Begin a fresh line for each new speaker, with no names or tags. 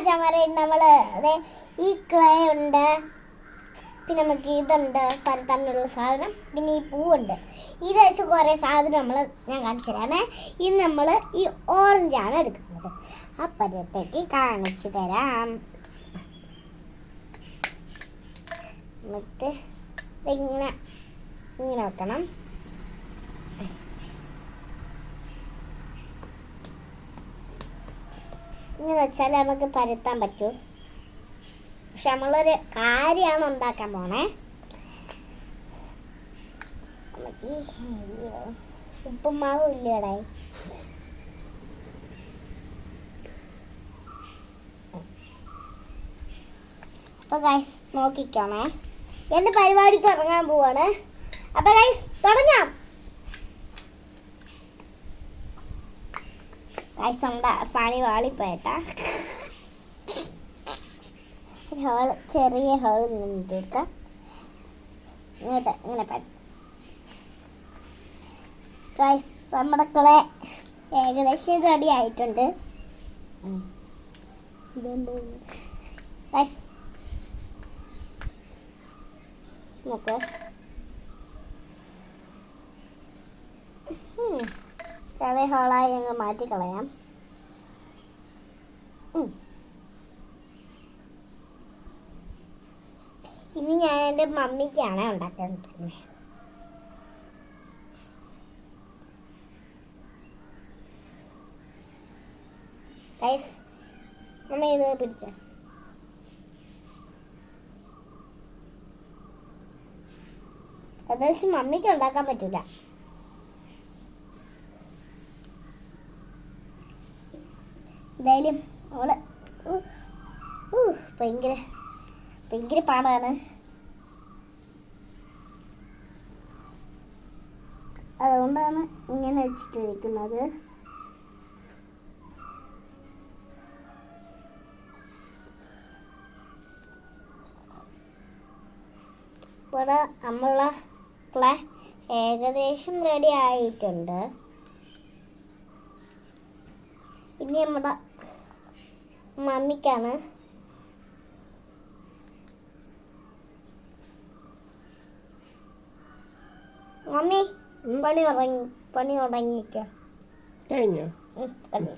മച്ചാമാരെ നമ്മൾ ഈ ക്ലേ ഉണ്ട്, പിന്നെ നമുക്ക് ഇതുണ്ട് പരത്താനുള്ള സാധനം, പിന്നെ ഈ പൂവുണ്ട്. ഇത് വെച്ച് കുറേ സാധനം ഞാൻ കാണിച്ചു തരാമേ. ഇത് നമ്മൾ ഈ ഓറഞ്ചാണ് എടുക്കുന്നത്. അപ്പഴത്തേക്ക് കാണിച്ചു തരാം. എന്നിട്ട് ഇങ്ങനെ ഇങ്ങനെ വെക്കണം. ഇങ്ങനെ വെച്ചാൽ നമുക്ക് പരത്താൻ പറ്റൂ. പക്ഷെ നമ്മളൊരു കാര്യമാണ് ഉണ്ടാക്കാൻ പോണേ. ഉപ്പുമാവ് ഇല്ലടായി. അപ്പൊ ഗൈസ് നോക്കിക്കോണേ, എന്റെ പരിപാടിക്ക് ഇറങ്ങാൻ പോവാണ്. അപ്പൊ ഗൈസ് തുടങ്ങാം. ഗൈസ് നമ്മുടെ പണി വാളിപ്പോയിട്ടാ. ഹോൾ, ചെറിയ ഹോൾ ഇങ്ങനെ കൊടുക്കാം. ഇങ്ങോട്ട് ഇങ്ങനെ ഗൈസ് നമ്മുടെ ക്ലേ ഏകദേശം റെഡി ആയിട്ടുണ്ട്. ഗൈസ് നോക്ക്, ചെറിയ ഹോളായി ഞങ്ങൾ മാറ്റിക്കളയാം. ഇനി ഞാൻ എൻ്റെ മമ്മിക്കാണ് ഉണ്ടാക്കുന്നത്. ഗൈസ് മമ്മി ഇത് പിടിച്ച അതൊഴിച്ച് മമ്മിക്ക് ഉണ്ടാക്കാൻ പറ്റൂല. എന്തായാലും അവള് ഭയങ്കര പാടാണ്. അതുകൊണ്ടാണ് ഇങ്ങനെ വെച്ചിട്ടിരിക്കുന്നത്. ഇവിടെ നമ്മളെ ക്ലേ ഏകദേശം റെഡി ആയിട്ടുണ്ട്. ഇനി നമ്മുടെ മമ്മിക്കാണ്. മമ്മി പണി തുടങ്ങിക്ക.
കഴിഞ്ഞോ?
കഴിഞ്ഞു.